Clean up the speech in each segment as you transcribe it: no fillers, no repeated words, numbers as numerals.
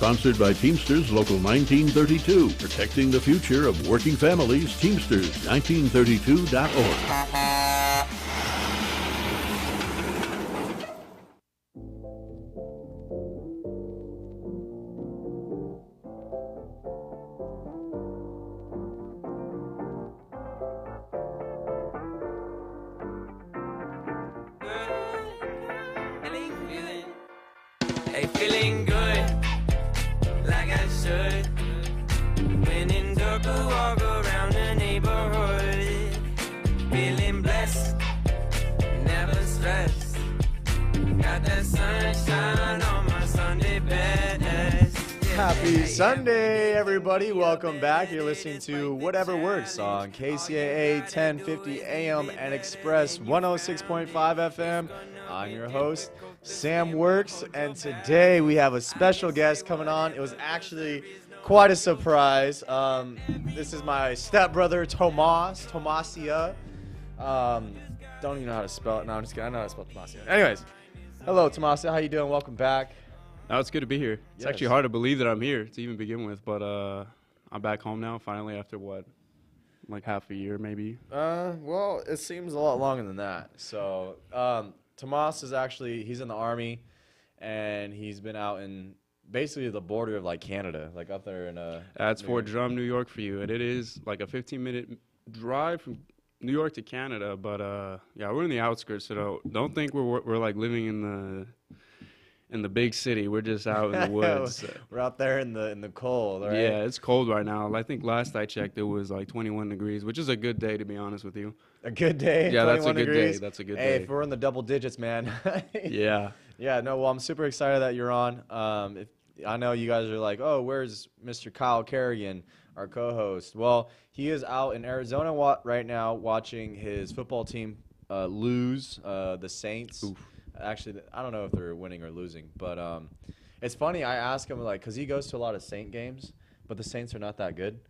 sponsored by Teamsters Local 1932, protecting the future of working families. Teamsters1932.org. Hey, feeling good, like I should. When in dark, I walk around the neighborhood. Feeling blessed, never stressed. Got that sunshine on my Sunday best. Happy Sunday, everybody. Welcome back. You're listening to Whatever Works on KCAA 1050 AM and Express 106.5 FM. I'm your host, Sam Works, and today we have a special guest coming on. It was actually quite a surprise. This is my stepbrother, Tomasia. Don't even know how to spell it. No, I'm just kidding. I know how to spell Tomasia. Anyways, hello, Tomasia. How you doing? Welcome back. No, it's good to be here. It's actually hard to believe that I'm here to even begin with, but I'm back home now finally after what, like half a year maybe? Well, it seems a lot longer than that. So, Tomas is actually, he's in the Army, and he's been out in basically the border of, like, Canada, like up there in That's Fort Drum, New York for you, and it is like a 15-minute drive from New York to Canada, but yeah, we're in the outskirts, so don't think we're like living in the big city. We're just out in the woods. We're out there in the cold, right? Yeah, it's cold right now. I think last I checked, it was like 21 degrees, which is a good day, to be honest with you. A good day? Yeah, that's a 21 good degrees? day. That's a good Hey, day. if we're in the double digits, man. Yeah. Yeah, no, well, I'm super excited that you're on. I know you guys are like, oh, where's Mr. Kyle Kerrigan, our co-host? Well, he is out in Arizona right now watching his football team lose, the Saints. Oof. Actually, I don't know if they're winning or losing, but it's funny. I ask him, like, because he goes to a lot of Saint games, but the Saints are not that good.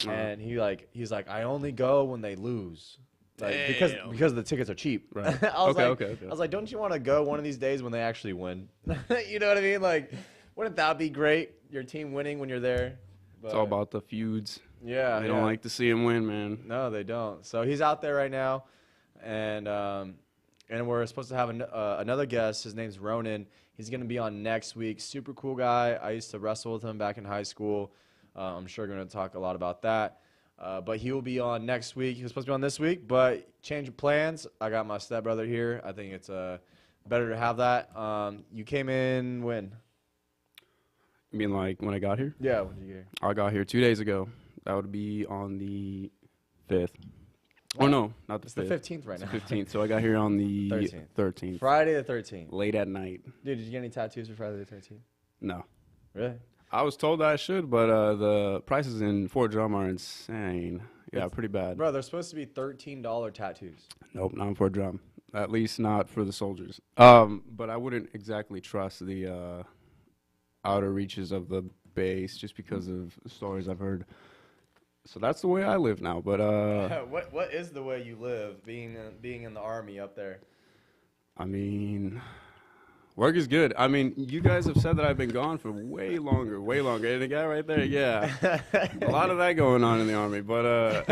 And he's like, I only go when they lose. Like, because the tickets are cheap. Right. I was Okay. I was like, don't you want to go one of these days when they actually win? You know what I mean? Like, wouldn't that be great? Your team winning when you're there. But, It's all about the feuds. Yeah. They don't like to see him win, man. No, they don't. So he's out there right now, and we're supposed to have another guest. His name's Ronan. He's gonna be on next week. Super cool guy. I used to wrestle with him back in high school. I'm sure we're gonna talk a lot about that. But he will be on next week. He was supposed to be on this week, but change of plans. I got my stepbrother here. I think it's better to have that. You came in when? You mean like when I got here? Yeah, when did you get here? I got here 2 days ago. That would be on the 5th. Oh, no, not the 5th. It's the 15th right now. It's the 15th, so I got here on the 13th. Friday the 13th. Late at night. Dude, did you get any tattoos for Friday the 13th? No. Really? I was told that I should, but the prices in Fort Drum are insane. Yeah, pretty bad. Bro, they're supposed to be $13 tattoos. Nope, not in Fort Drum. At least not for the soldiers. But I wouldn't exactly trust the outer reaches of the base just because of stories I've heard. So that's the way I live now. But what is the way you live, being in the Army up there? I mean, work is good. I mean, you guys have said that I've been gone for way longer. And the guy right there, yeah, a lot of that going on in the Army. But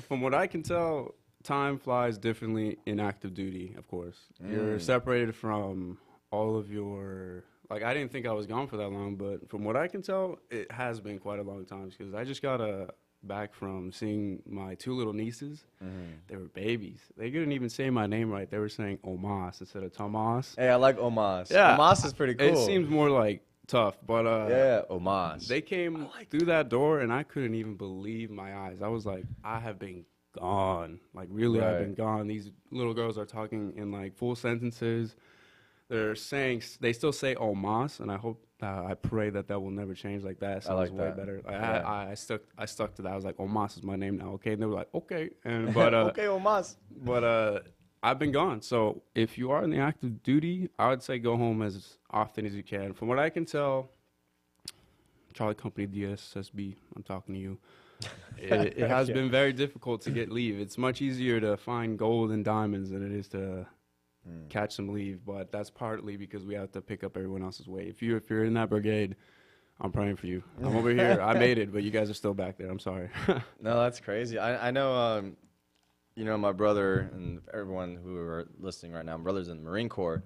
from what I can tell, time flies differently in active duty. Of course, you're separated from all of your. Like, I didn't think I was gone for that long, but from what I can tell, it has been quite a long time because I just got back from seeing my 2 little nieces. They were babies. They couldn't even say my name right. They were saying Omas instead of Tomas. Hey, I like Omas. Yeah. Omas is pretty cool. It seems more like tough, but yeah, Omas. they came through that door, and I couldn't even believe my eyes. I was like, I have been gone. Like, really, I've been gone. These little girls are talking in, like, full sentences. They're saying, they still say Omas, and I hope, I pray that will never change like that. It sounds like way that. better. Yeah. I stuck to that. I was like, Omas is my name now, okay? And they were like, okay. But okay, Omas. But I've been gone. So if you are in the active duty, I would say go home as often as you can. From what I can tell, Charlie Company DSSB, I'm talking to you. It has been very difficult to get leave. It's much easier to find gold and diamonds than it is to catch some leave, but that's partly because we have to pick up everyone else's weight. If you're in that brigade, I'm praying for you. I'm over here. I made it, but you guys are still back there. I'm sorry. No, that's crazy. I know, you know, my brother and everyone who are listening right now, my brother's in the Marine Corps.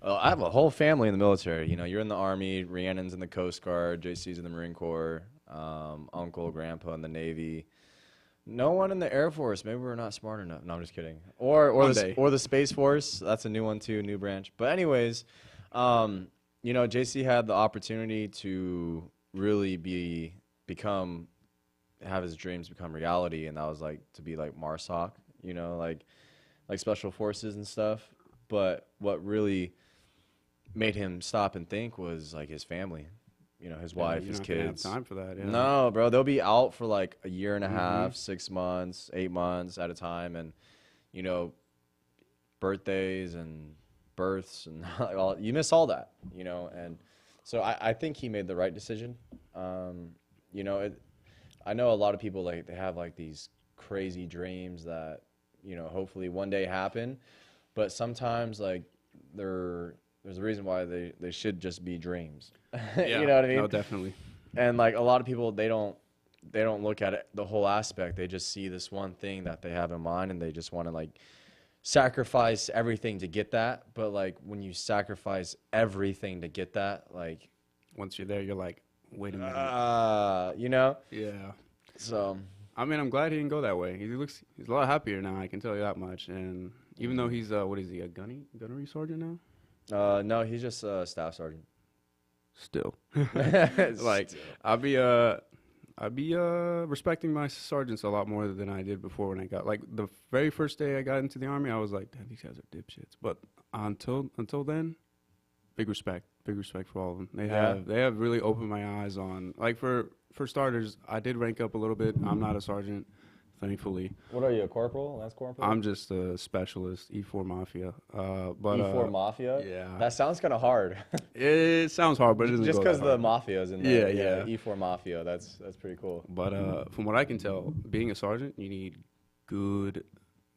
I have a whole family in the military. You know, you're in the Army, Rhiannon's in the Coast Guard, JC's in the Marine Corps, uncle, grandpa in the Navy. No one in the Air Force. Maybe we're not smart enough. No, I'm just kidding. Or the Space Force. That's a new one too, new branch. But anyways, you know, JC had the opportunity to really have his dreams become reality, and that was like to be like MARSOC, you know, like special forces and stuff. But what really made him stop and think was like his family, you know, his wife, his kids. Have time for that. Yeah. No, bro, they'll be out for like a year and a half, 6 months, 8 months at a time, and you know, birthdays and births and all, you miss all that, you know. And so I think he made the right decision. You know, I know a lot of people, like, they have like these crazy dreams that, you know, hopefully one day happen, but sometimes like there's a reason why they should just be dreams. Yeah, you know what I mean? No, definitely. And like a lot of people, they don't look at it, the whole aspect. They just see this one thing that they have in mind, and they just want to like sacrifice everything to get that. But like when you sacrifice everything to get that, like Once you're there, you're like, wait a minute. you know? Yeah. So I mean, I'm glad he didn't go that way. He's a lot happier now. I can tell you that much. And even though he's what is he, a gunnery sergeant now? no, he's just a staff sergeant. Still, like I'll be respecting my sergeants a lot more than I did before. When I got, like, the very first day I got into the Army, I was like, damn, these guys are dipshits. But until then, big respect for all of them. They have really opened my eyes on, like, for starters, I did rank up a little bit. I'm not a sergeant, thankfully. What are you, a corporal? Lance corporal? I'm just a specialist, E4 Mafia. But E4 Mafia? yeah. That sounds kind of hard. It sounds hard, but it doesn't Just go because that the hard. Mafia is in there. Yeah. E4 Mafia, that's pretty cool. But from what I can tell, being a sergeant, you need good,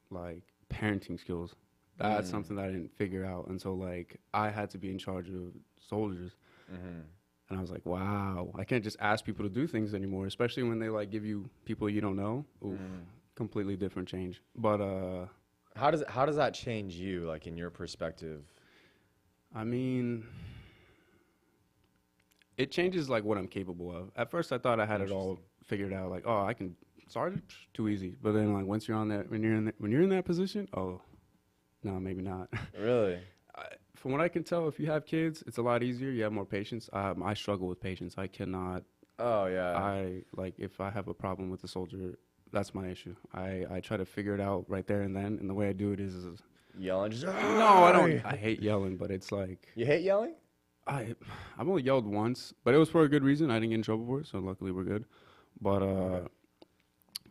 like, parenting skills. That's something that I didn't figure out until, like, I had to be in charge of soldiers. And I was like, wow, I can't just ask people to do things anymore, especially when they, like, give you people you don't know. Oof, completely different change. But How does that change you, like, in your perspective? I mean, it changes, like, what I'm capable of. At first, I thought I had it all figured out. Like, oh, I can sergeant, too easy. But then, like, once you're on that, when you're in that position, oh, no, maybe not. Really? From what I can tell, if you have kids, it's a lot easier. You have more patience. I struggle with patience. I cannot. Oh, yeah. If I have a problem with a soldier, that's my issue. I try to figure it out right there and then. And the way I do it is Yelling? Just, no, I don't. I hate yelling, but it's like You hate yelling? I've only yelled once, but it was for a good reason. I didn't get in trouble for it, so luckily we're good. But I'm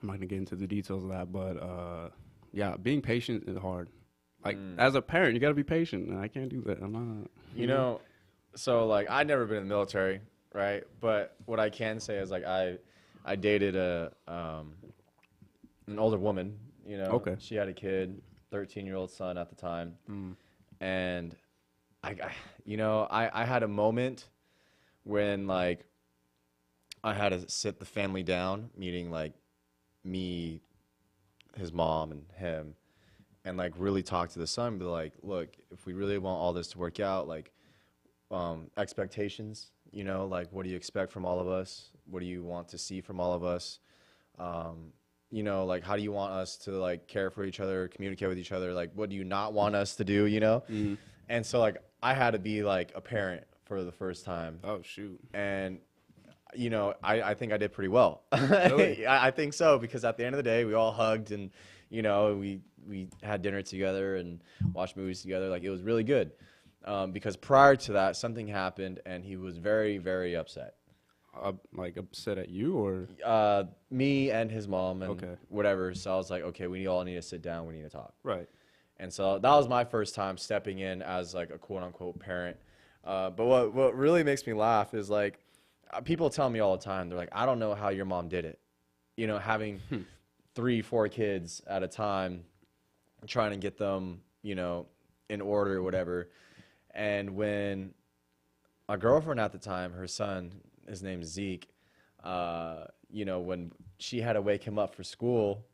not gonna get into the details of that. But yeah, being patient is hard. Like, as a parent, you got to be patient, and I can't do that. I'm not. You know, so, like, I've never been in the military, right? But what I can say is, like, I dated an older woman, you know. Okay. She had a kid, 13-year-old son at the time. And, I had a moment when, like, I had to sit the family down, meaning, like, me, his mom, and him, and, like, really talk to the son, be like, look, if we really want all this to work out, like, expectations, you know, like, what do you expect from all of us? What do you want to see from all of us? You know, like, how do you want us to, like, care for each other, communicate with each other? Like, what do you not want us to do, you know? And so, like, I had to be, like, a parent for the first time. Oh, shoot. And, you know, I think I did pretty well. Really? I think so, because at the end of the day, we all hugged and, you know, we had dinner together and watched movies together. Like, it was really good. Because prior to that, something happened, and he was very, very upset. Like, upset at you, or? Me and his mom and Okay. whatever. So I was like, okay, we all need to sit down. We need to talk. Right. And so that was my first time stepping in as, like, a quote-unquote parent. But what really makes me laugh is, like, people tell me all the time, they're like, I don't know how your mom did it. You know, having 3-4 kids at a time, trying to get them, you know, in order or whatever. And when my girlfriend at the time, her son, his name's Zeke, you know, when she had to wake him up for school,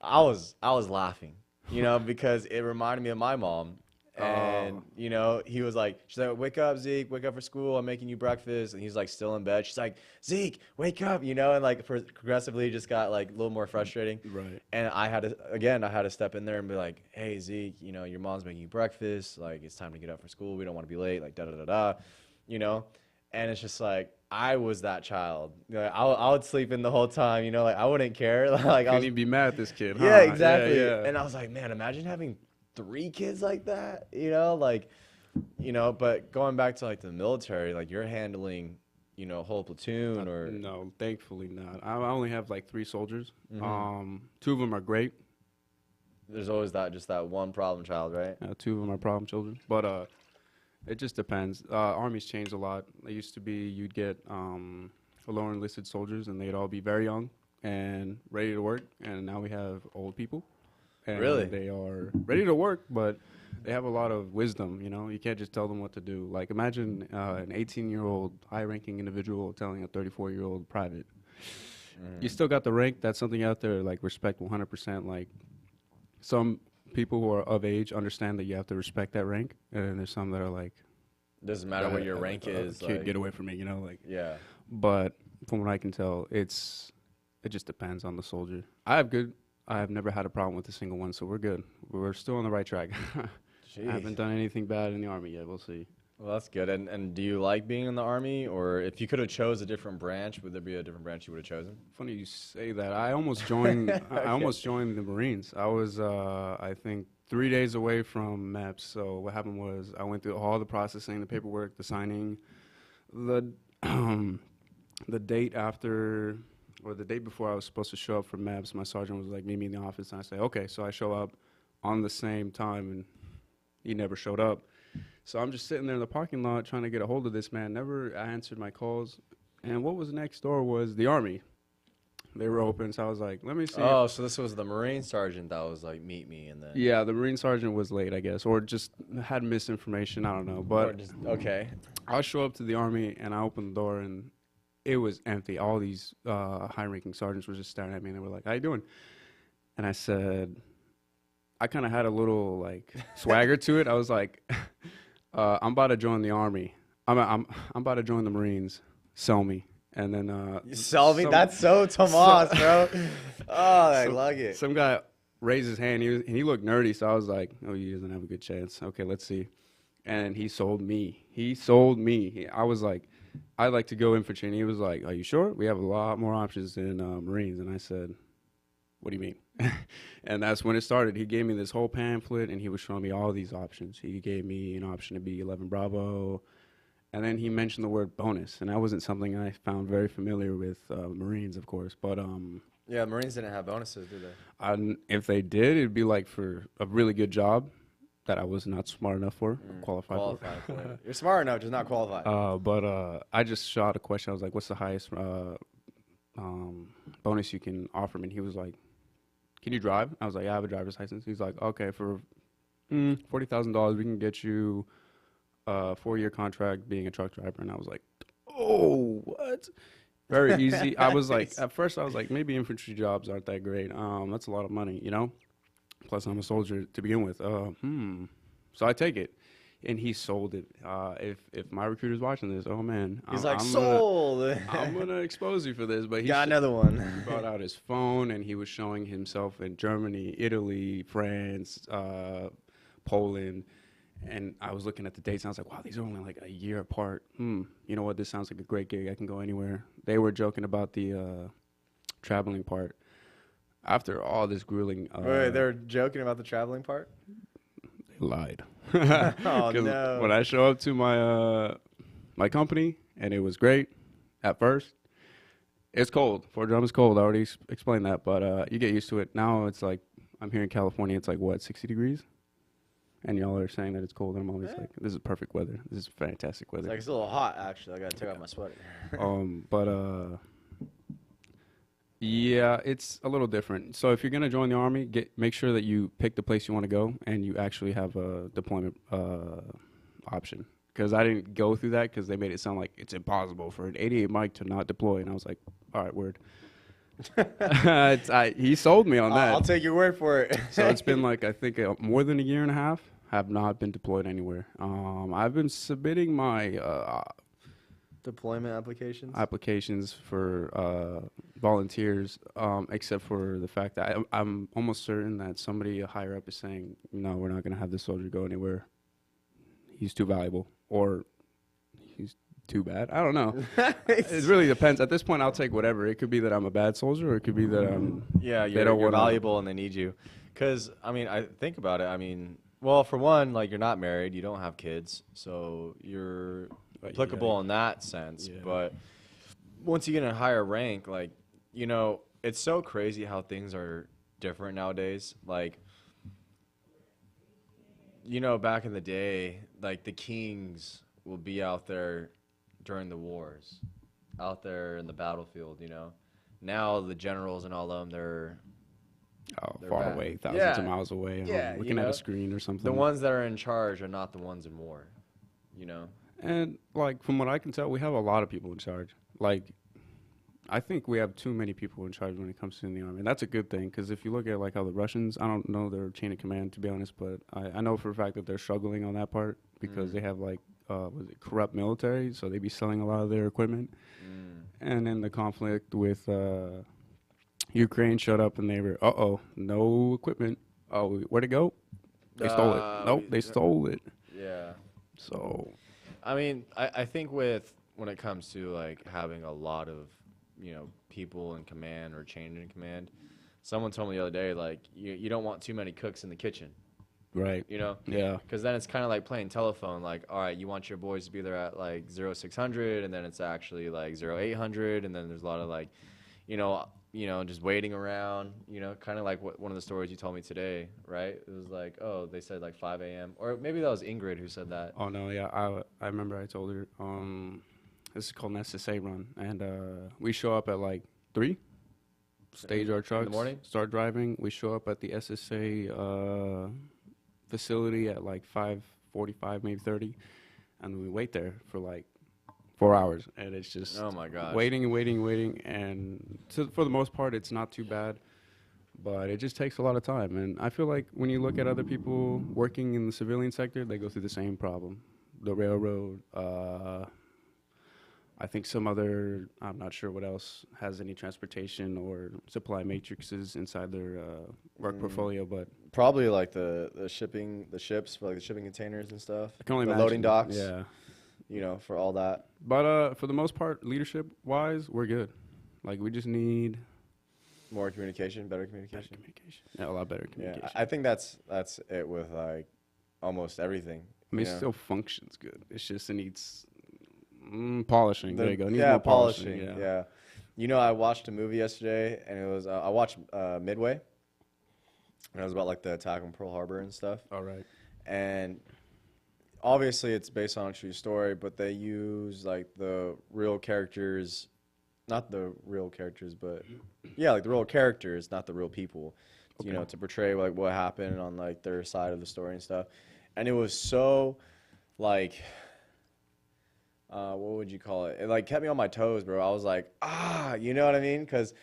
I was laughing, you know, because it reminded me of my mom. And, you know, he was like, she's like, wake up, Zeke, wake up for school. I'm making you breakfast. And he's like still in bed. She's like, Zeke, wake up, you know, and like progressively just got like a little more frustrating. Right. And I had to step in there and be like, hey, Zeke, you know, your mom's making you breakfast. Like, it's time to get up for school. We don't want to be late. Like, da-da-da-da, you know. And it's just like, I was that child. You know, I would sleep in the whole time, you know, like I wouldn't care. Like, Couldn't even be mad at this kid, huh? Yeah, exactly. Yeah. And I was like, man, imagine having 3 kids like that, you know, like, you know. But going back to like the military, like you're handling, you know, a whole platoon or No, thankfully not. I only have like 3 soldiers. Mm-hmm. 2 of them are great. there's always that one problem child, right? 2 of them are problem children. But it just depends. Army's changed a lot. It used to be you'd get lower enlisted soldiers, and they'd all be very young and ready to work. And now we have old people. And Really? They are ready to work, but they have a lot of wisdom, you know? You can't just tell them what to do. Like, imagine an 18-year-old high-ranking individual telling a 34-year-old private. You still got the rank. That's something out there, like, respect 100%. Like, some people who are of age understand that you have to respect that rank, and there's some that are like, Doesn't matter what your rank is. Kid, Like, get away from me, you know? Like, yeah. but from what I can tell, it just depends on the soldier. I have never had a problem with a single one, so we're good. We're still on the right track. I haven't done anything bad in the Army yet. We'll see. Well, that's good. And do you like being in the Army? Or if you could have chose a different branch, would there be a different branch you would have chosen? Funny you say that. I almost joined. I almost joined the Marines. I was, I think, 3 days away from MEPS. So what happened was I went through all the processing, the paperwork, the signing, the the date after. Or the day before I was supposed to show up for MEPS, my sergeant was like, meet me in the office. And I say, okay. So I show up on the same time, and he never showed up. So I'm just sitting there in the parking lot trying to get a hold of this man. Never answered my calls. And what was next door was the Army. They were open, so I was like, let me see. Oh, so this was the Marine sergeant that was like, meet me, and then. Yeah, the Marine sergeant was late, I guess, or just had misinformation. I don't know. But Okay. I show up to the Army, and I open the door, and it was empty. All these high-ranking sergeants were just staring at me, and they were like, how you doing? And I said, I kind of had a little, like, swagger to it. I was like, I'm about to join the Army. I'm about to join the Marines. Sell me. And then You sell me? That's so Tomas, bro. Oh, I like it. Some guy raised his hand. He looked nerdy, so I was like, oh, he doesn't have a good chance. Okay, let's see. And he sold me. I was like, I like to go infantry. And he was like, are you sure? We have a lot more options than Marines. And I said, what do you mean? And that's when it started. He gave me this whole pamphlet, and he was showing me all these options. He gave me an option to be 11 Bravo. And then he mentioned the word bonus, and that wasn't something I found very familiar with Marines, of course. But yeah, Marines didn't have bonuses, did they? if they did, it'd be like for a really good job that I was not smart enough for, qualified for. it. You're smart enough, just not qualified. But I just shot a question. I was like, what's the highest bonus you can offer me? And he was like, can you drive? I was like, yeah, I have a driver's license. He's like, okay, for $40,000, we can get you a 4-year contract being a truck driver. And I was like, oh, what? Very easy. I was like, at first I was like, maybe infantry jobs aren't that great. That's a lot of money, you know? Plus I'm a soldier to begin with. So I take it. And he sold it. If my recruiter's watching this, oh man. He's like, sold. I'm going to expose you for this. But he got another one. He brought out his phone, and he was showing himself in Germany, Italy, France, Poland. And I was looking at the dates, and I was like, wow, these are only like a year apart. You know what? This sounds like a great gig. I can go anywhere. They were joking about the traveling part. After all this grueling... Wait, they're joking about the traveling part? They lied. Oh, no. When I show up to my company, and it was great at first, it's cold. Fort Drum is cold. I already explained that, but you get used to it. Now it's like, I'm here in California, it's like, what, 60 degrees? And y'all are saying that it's cold, and I'm always like, this is perfect weather. This is fantastic weather. It's a little hot, actually. I got to take off my sweater. But Yeah, it's a little different. So if you're gonna join the army, make sure that you pick the place you want to go and you actually have a deployment option. Because I didn't go through that because they made it sound like it's impossible for an 88 Mike to not deploy, and I was like, all right, word. He sold me on that. I'll take your word for it. So it's been like I think more than a year and a half. Have not been deployed anywhere. I've been submitting my Deployment applications. applications for volunteers, except for the fact that I'm almost certain that somebody higher up is saying, no, we're not going to have this soldier go anywhere. He's too valuable, or he's too bad. I don't know. It really depends. At this point, I'll take whatever. It could be that I'm a bad soldier, or it could be that I'm. Yeah, they don't you're wanna- valuable and they need you. Because, I mean, I think about it. I mean, well, for one, like, you're not married. You don't have kids. So you're applicable in that sense. Yeah. But once you get in a higher rank, like, you know, it's so crazy how things are different nowadays. Like, you know, back in the day, like, the kings will be out there during the wars, out there in the battlefield, you know. Now the generals and all of them, they're far bad. away, thousands of Yeah. miles away, Yeah, you looking at know, a screen or something. the ones that are in charge are not the ones in war, you know. And like from what I can tell, we have a lot of people in charge. Like, I think we have too many people in charge when it comes to the army, and that's a good thing. Because if you look at like how the Russians, I don't know their chain of command to be honest, but I know for a fact that they're struggling on that part because they have like was it corrupt military, so they be selling a lot of their equipment. And then the conflict with Ukraine showed up and they were no equipment. Oh, where'd it go? They stole it. Nope, they stole it. Yeah. So I mean, I think when it comes to like having a lot of, you know, people in command or chain in command, someone told me the other day, like, you don't want too many cooks in the kitchen, right. you know? Yeah. Because then it's kind of like playing telephone. Like, all right, you want your boys to be there at like 0600, and then it's actually like 0800, and then there's a lot of like, you know, just waiting around. You know, kind of like one of the stories you told me today, right? It was like, oh, they said like 5 a.m. or maybe that was Ingrid who said that. Oh no, yeah, I remember I told her this is called an SSA run, and we show up at like 3, stage our trucks, morning? start driving. We show up at the SSA facility at like 5:45, maybe 30, and we wait there for like 4 hours, and it's just Oh my gosh. waiting and waiting and waiting, and for the most part, it's not too bad. But it just takes a lot of time, and I feel like when you look at other people working in the civilian sector, they go through the same problem. The railroad, I think some other, I'm not sure what else has any transportation or supply matrices inside their work portfolio, but Probably like the shipping, the ships for like the shipping containers and stuff. I can only the imagine. loading docks. Yeah. You know, for all that. But for the most part, leadership-wise, we're good. Like, we just need More communication, better better communication. communication. Yeah, a lot better communication. Yeah, I think that's it with like almost everything. I mean, you it know? still functions good. It's just it needs polishing. There you go. It needs Yeah, more polishing. Yeah. Yeah. You know, I watched a movie yesterday, and it was I watched Midway, and it was about like the attack on Pearl Harbor and stuff. All right. And obviously, it's based on a true story, but they use like the real characters, not the real characters, but yeah, like the real characters, not the real people. You know, to portray like what happened on like their side of the story and stuff. And it was so like what would you call it? It like kept me on my toes, bro. I was like, you know what I mean? Because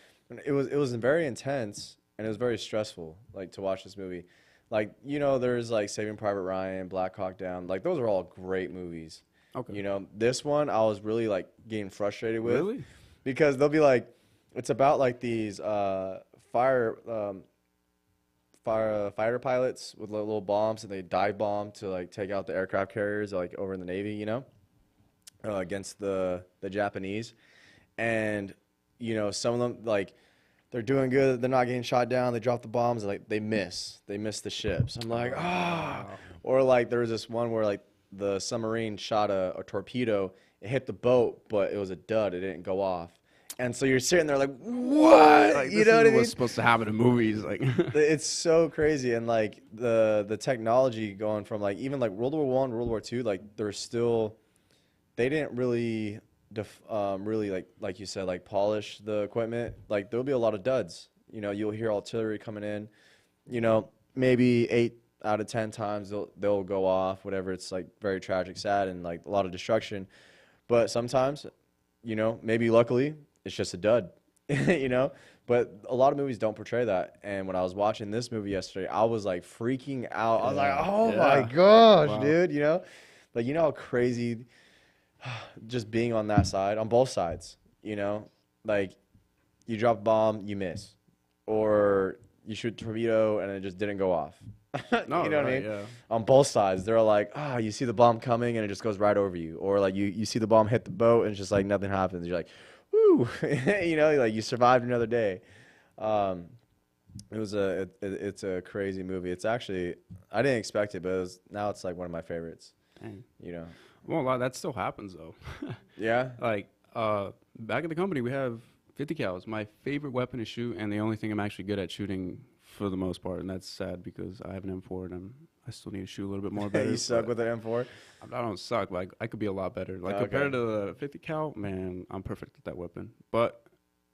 it was very intense and it was very stressful, like to watch this movie. Like, you know, there's like Saving Private Ryan, Black Hawk Down, like those are all great movies. Okay. You know, this one I was really like getting frustrated with. Really? Because they'll be like, it's about like these fighter pilots with little bombs, and they dive bomb to like take out the aircraft carriers like over in the Navy, you know, against the Japanese. And you know, some of them like they're doing good, they're not getting shot down, they drop the bombs, like they miss the ships. I'm like, Or like there was this one where like the submarine shot a torpedo, it hit the boat, but it was a dud, it didn't go off. And so you're sitting there like, what? Like, You this know what I is mean? what's supposed to happen in movies. Like, It's so crazy. And like the technology going from like even like World War I, World War II, like they didn't really really like you said, like polish the equipment, like there'll be a lot of duds. You know, you'll hear artillery coming in. You know, maybe 8 out of 10 times they'll go off. Whatever. It's like very tragic, sad, and like a lot of destruction. But sometimes, you know, maybe luckily it's just a dud. You know, but a lot of movies don't portray that. And when I was watching this movie yesterday, I was like freaking out. I was like, oh my gosh, Wow. dude. You know, like you know how crazy just being on that side, on both sides, you know, like you drop a bomb, you miss, or you shoot a torpedo and it just didn't go off. No, You know what I right, mean? yeah. On both sides, they're like, you see the bomb coming and it just goes right over you, or like you see the bomb hit the boat and it's just like nothing happens. You're like, woo, you know, like you survived another day. It's a crazy movie. It's actually, I didn't expect it, but now it's like one of my favorites. Dang. You know? Well, a lot that still happens though. Yeah. Like back at the company, we have 50 cals. My favorite weapon to shoot, and the only thing I'm actually good at shooting for the most part. And that's sad because I have an M4 and I still need to shoot a little bit more better. You suck but with an M4. I don't suck. Like I could be a lot better. Like Okay. compared to the 50 cal, man, I'm perfect at that weapon. But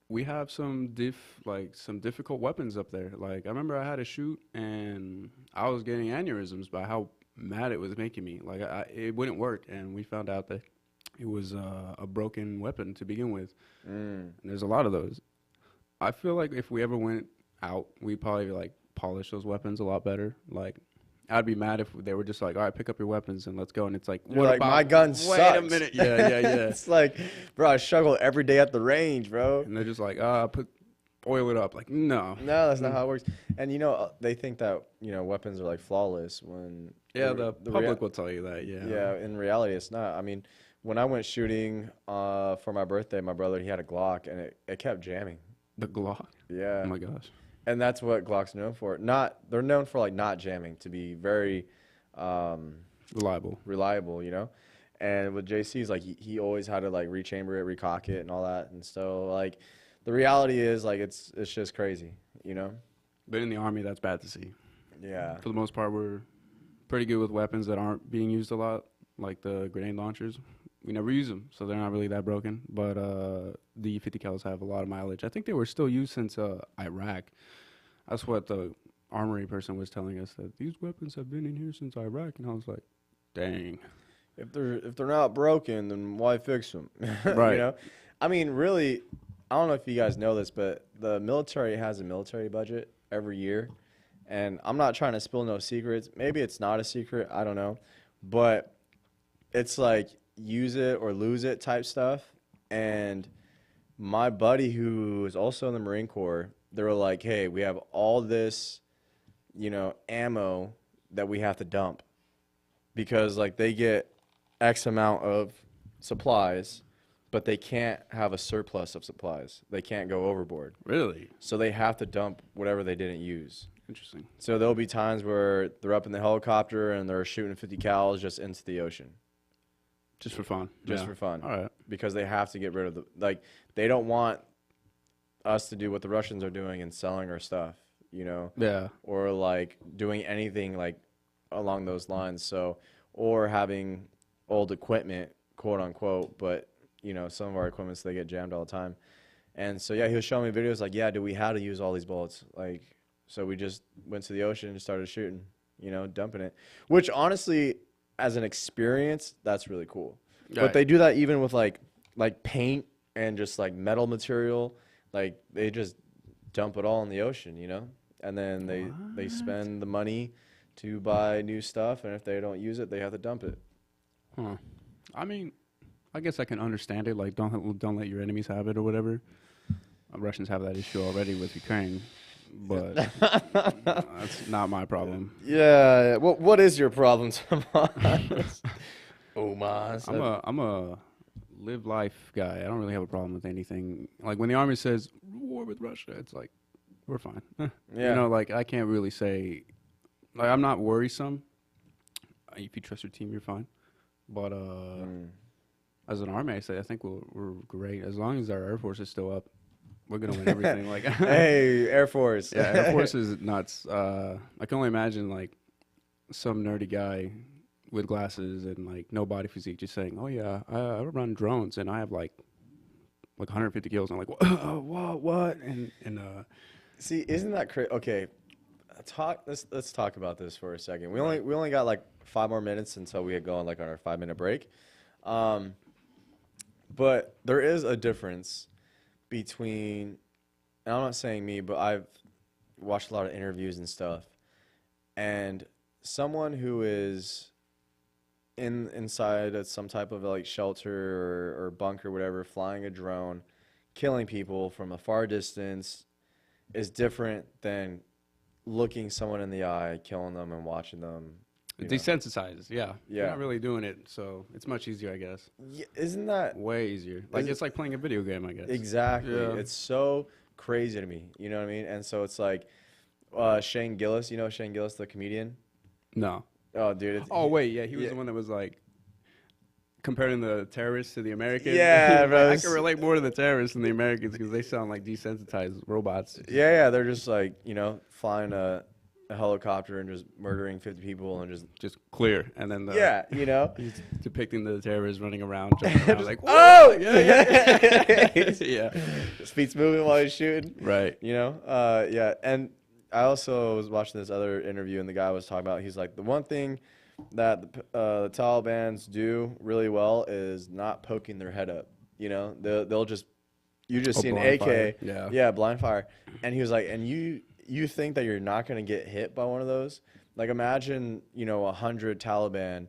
we have some difficult weapons up there. Like I remember I had a shoot and I was getting aneurysms by how mad it was making me. Like it wouldn't work, and we found out that it was a broken weapon to begin with. And there's a lot of those. I feel like if we ever went out, we'd probably like polish those weapons a lot better. Like I'd be mad if they were just like, all right, pick up your weapons and let's go. And it's like, You're like, my gun Wait sucks. a minute. Yeah. It's like, bro, I struggle every day at the range, bro. And they're just like, oil it up. Like, no. No, that's not how it works. And you know, they think that weapons are like flawless when Yeah, the rea- public will tell you that. Yeah. Yeah, in reality, it's not. I mean, when I went shooting for my birthday, my brother, he had a Glock, and it kept jamming. The Glock. Yeah. Oh my gosh. And that's what Glock's known for. They're known for like not jamming, to be very Reliable. you know. And with JC's, like he always had to like rechamber it, recock it, and all that. And so like the reality is like it's just crazy, you know. But in the Army, that's bad to see. Yeah. For the most part, we're pretty good with weapons that aren't being used a lot, like the grenade launchers. We never use them, so they're not really that broken. But the 50 cals have a lot of mileage. I think they were still used since Iraq. That's what the armory person was telling us, that these weapons have been in here since Iraq. And I was like, dang. If they're not broken, then why fix them? Right. You know. I mean, really, I don't know if you guys know this, but the military has a military budget every year. And I'm not trying to spill no secrets. Maybe it's not a secret. I don't know. But it's like use it or lose it type stuff. And my buddy, who is also in the Marine Corps, they were like, hey, we have all this, ammo that we have to dump. Because, like, they get X amount of supplies, but they can't have a surplus of supplies. They can't go overboard. Really? So they have to dump whatever they didn't use. Interesting. So there'll be times where they're up in the helicopter and they're shooting 50 cals just into the ocean. Just for fun. Just Yeah. for fun. All right. Because they have to get rid of they don't want us to do what the Russians are doing and selling our stuff, Yeah. or like doing anything like along those lines. So, or having old equipment, quote unquote, but some of our equipments, they get jammed all the time. And so, yeah, he was showing me videos like, yeah, dude, we had to use all these bullets. Like, so we just went to the ocean and started shooting, dumping it, which honestly, as an experience, that's really cool. But Right. they do that even with like paint and just like metal material. Like they just dump it all in the ocean, and then they spend the money to buy new stuff. And if they don't use it, they have to dump it. Huh. I mean, I guess I can understand it. Like, don't let your enemies have it or whatever. Russians have that issue already with Ukraine, but that's not my problem. Yeah. What is your problem, Tomas? Tomas. I'm a live life guy. I don't really have a problem with anything. Like when the army says war with Russia, it's like we're fine. Yeah. Like I can't really say. Like I'm not worrisome. If you trust your team, you're fine. But as an army, I think we're great as long as our Air Force is still up. We're gonna win everything. Like Hey, Air Force. yeah, Air Force is nuts. I can only imagine like some nerdy guy with glasses and like no body physique, just saying, "Oh yeah, I run drones and I have like 150 kills." I'm like, what? And See, isn't that crazy? Okay, let's talk about this for a second. We only got like 5 more minutes until we get going like on our 5-minute break. But there is a difference between, and I'm not saying me, but I've watched a lot of interviews and stuff, and someone who is inside of some type of like shelter or bunker, whatever, flying a drone, killing people from a far distance, is different than looking someone in the eye, killing them, and watching them. desensitized. Yeah, Yeah. You're not really doing it, so it's much easier, I guess. Yeah, isn't that Way easier. Like Is it- it's like playing a video game, I guess. exactly? Yeah. It's so crazy to me. You know what I mean? And so it's like Shane Gillis. You know Shane Gillis, the comedian? No. Oh, dude. Oh wait, yeah, he was yeah. the one that was like comparing the terrorists to the Americans. Yeah, Like, bro, I it's- can relate more to the terrorists than the Americans because they sound like desensitized robots. Yeah, they're just like, flying a helicopter and just murdering 50 people and Just clear, and then the, yeah. he's depicting the terrorists running around, jumping around like, Oh, yeah. yeah. His feet's moving while he's shooting. Right. Yeah. And I also was watching this other interview, and the guy was talking about, he's like, the one thing that the Taliban's do really well is not poking their head up. They'll just, you just see an blind AK. fire. Yeah. Blind fire. And he was like, and you think that you're not going to get hit by one of those? Like, imagine, 100 Taliban,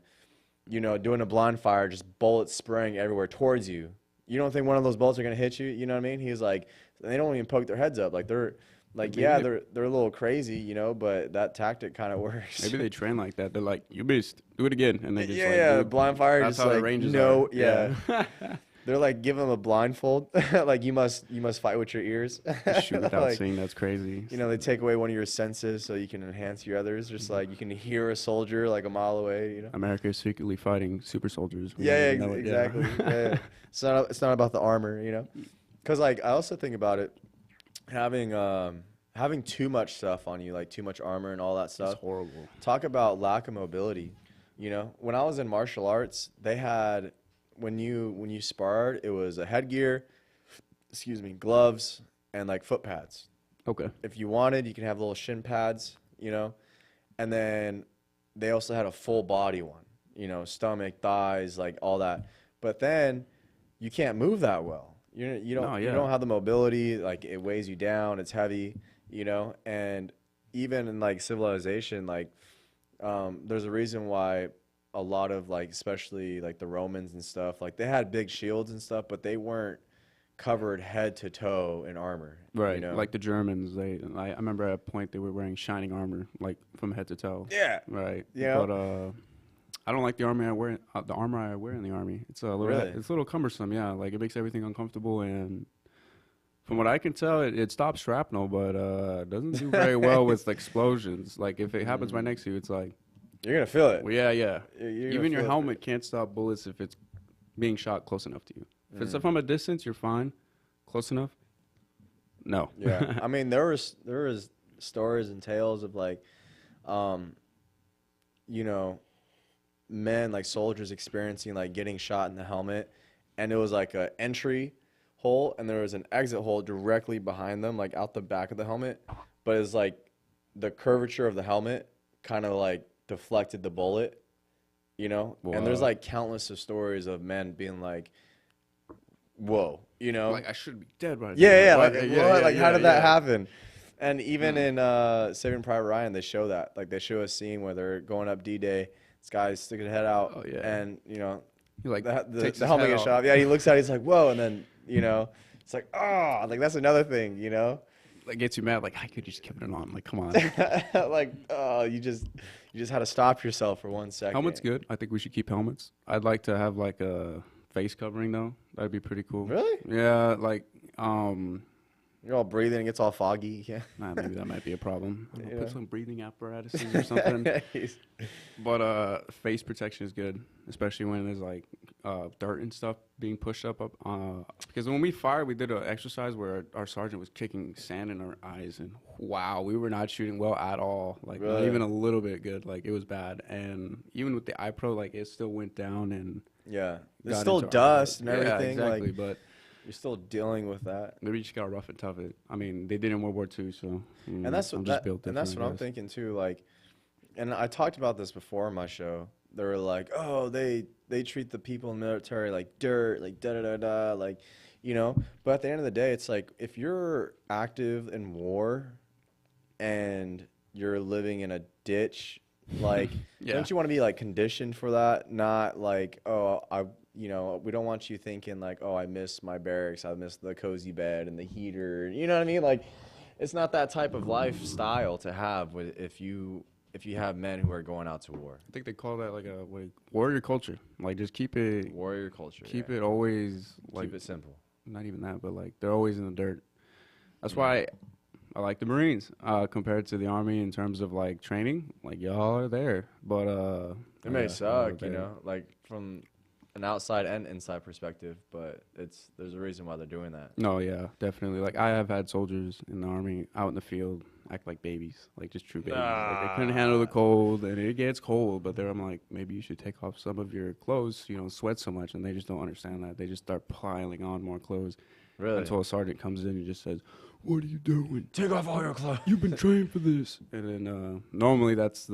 doing a blind fire, just bullets spraying everywhere towards you. You don't think one of those bullets are going to hit you? You know what I mean? He was like, they don't even poke their heads up. Like, they're like, Maybe they're a little crazy, but that tactic kind of works. Maybe they train like that. They're like, you beast, do it again, and they just yeah, do it. blind fire. That's Just how the like, ranges no, are. yeah. They're like, give them a blindfold. Like, you must fight with your ears. Shoot without Like, seeing. That's crazy. they take away one of your senses so you can enhance your others. Just like you can hear a soldier like a mile away. America is secretly fighting super soldiers. We Yeah, don't even know it. exactly. Yeah. It's not about the armor, Because like I also think about it, having too much stuff on you, like too much armor and all that It's stuff. horrible. Talk about lack of mobility. When I was in martial arts, they had when you sparred, it was a headgear, gloves, and like foot pads. Okay. If you wanted, you can have little shin pads, and then they also had a full body one, stomach, thighs, like all that. But then you can't move that well. You don't have the mobility. Like, it weighs you down. It's heavy, and even in like civilization, like there's a reason why a lot of like, especially like the Romans and stuff, like they had big shields and stuff, but they weren't covered head to toe in armor. Right. Like the Germans, I remember at a point they were wearing shining armor, like from head to toe. Yeah. Right. Yeah. But I don't like the armor I wear. The armor I wear in the army. It's a little. Really? It's a little cumbersome. Yeah. Like it makes everything uncomfortable, and from what I can tell, it stops shrapnel, but doesn't do very well with explosions. Like if it happens right next to you, it's like. You're gonna feel it. Well, yeah. You're gonna Even your feel it. helmet can't stop bullets if it's being shot close enough to you. If it's from a distance, you're fine. Close enough? No. Yeah, I mean there was stories and tales of like, men like soldiers experiencing like getting shot in the helmet, and it was like a entry hole and there was an exit hole directly behind them, like out the back of the helmet, but it's like the curvature of the helmet kind of like deflected the bullet, And there's Wow. like countless of stories of men being like, "Whoa," Like I should be dead right now. Yeah, Like, like, what? what? Like, how did that yeah. happen? And even in Saving Private Ryan, they show that. Like, they show a scene where they're going up D-Day. This guy's sticking his head out, Oh, yeah. and He like the takes the his helmet head gets off. shot off. Yeah, he looks at it. He's like, "Whoa!" And then it's like, "Oh!" Like, that's another thing, Like gets you mad. Like I could just kept it on. Like come on. Like, oh, you just had to stop yourself for 1 second. Helmet's good. I think we should keep helmets. I'd like to have like a face covering though. That'd be pretty cool. Really? Yeah. Like You're all breathing, it gets all foggy. Yeah. Maybe that might be a problem. I'm gonna Yeah. put some breathing apparatuses or something. But face protection is good, especially when there's like dirt and stuff being pushed up. Because when we fired, we did an exercise where our sergeant was kicking sand in our eyes, and wow, we were not shooting well at all. Like not Really? even a little bit good. Like it was bad. And even with the iPro, like it still went down and Yeah. There's got still into our dust and eyes. everything. Yeah, exactly. Like, But you're still dealing with that. maybe you just gotta rough and tough it. I mean, they did in World War II, so And that's I'm what just built and that's different, what I I'm guess. thinking too. Like, and I talked about this before on my show. They were like, "Oh, they treat the people in the military like dirt, like da da da da, like, you know." But at the end of the day, it's like if you're active in war, and you're living in a ditch, like, Yeah. don't you want to be like conditioned for that? Not like, oh, we don't want you thinking like, oh, I miss my barracks, I miss the cozy bed and the heater. You know what I mean? Like, it's not that type of lifestyle to have if you have men who are going out to war. I think they call that like warrior culture. Like just keep it Warrior culture. keep yeah. it always like Keep it simple. not even that, but like they're always in the dirt. That's why I like the Marines compared to the Army in terms of like training. Like y'all are there, but It may yeah, suck, y'all are there. like from an outside and inside perspective, but there's a reason why they're doing that. No, yeah, definitely. Like I have had soldiers in the Army out in the field act like babies, like just true babies. Like they couldn't handle the cold, and it gets cold. But I'm like, maybe you should take off some of your clothes. You don't sweat so much, and they just don't understand that. They just start piling on more clothes Really? until a sergeant comes in and just says, "What are you doing? Take off all your clothes. You've been trained for this." And then normally there's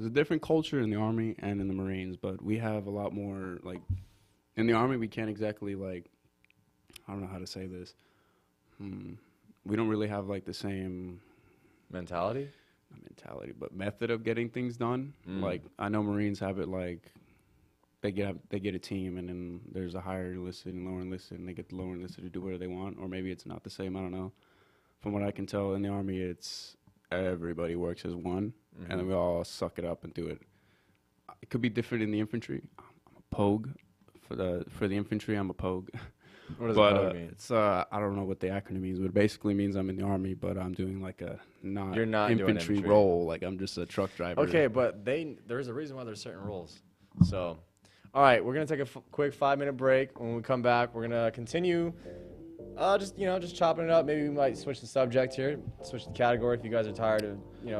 a different culture in the Army and in the Marines, but we have a lot more like in the Army we can't exactly like I don't know how to say this. We don't really have like the same Mentality? not mentality, but method of getting things done. Like I know Marines have it like they get a team and then there's a higher enlisted and lower enlisted and they get the lower enlisted to do whatever they want, or maybe it's not the same. I don't know. From what I can tell in the Army, it's everybody works as one, and then we all suck it up and do it. It could be different in the infantry. I'm a pogue for the infantry. I'm a pogue. What does But pogue mean? it's I don't know what the acronym means, but it basically means I'm in the Army, but I'm doing like a You're not doing infantry infantry. role. Like I'm just a truck driver. Okay, but there's a reason why there's certain rules. So, all right, we're gonna take a quick 5-minute break. When we come back, we're gonna continue. Just chopping it up. Maybe we might switch the subject here, switch the category. If you guys are tired of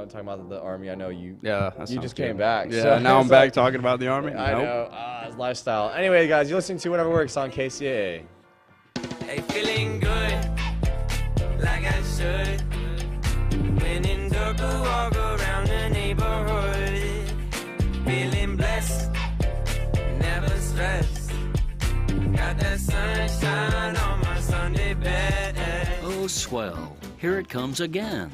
talking about the Army, I know you. Yeah, that You sounds just good. came back. Yeah, so now I'm it's back like- talking about the Army. I Nope. know. It's lifestyle. Anyway, guys, you're listening to Whatever Works on KCAA. Hey, feeling good, like I should. When in Durga, walk around the neighborhood. Feeling blessed, never stressed. Got that sunshine on my Sunday bed. Oh, swell. Here it comes again.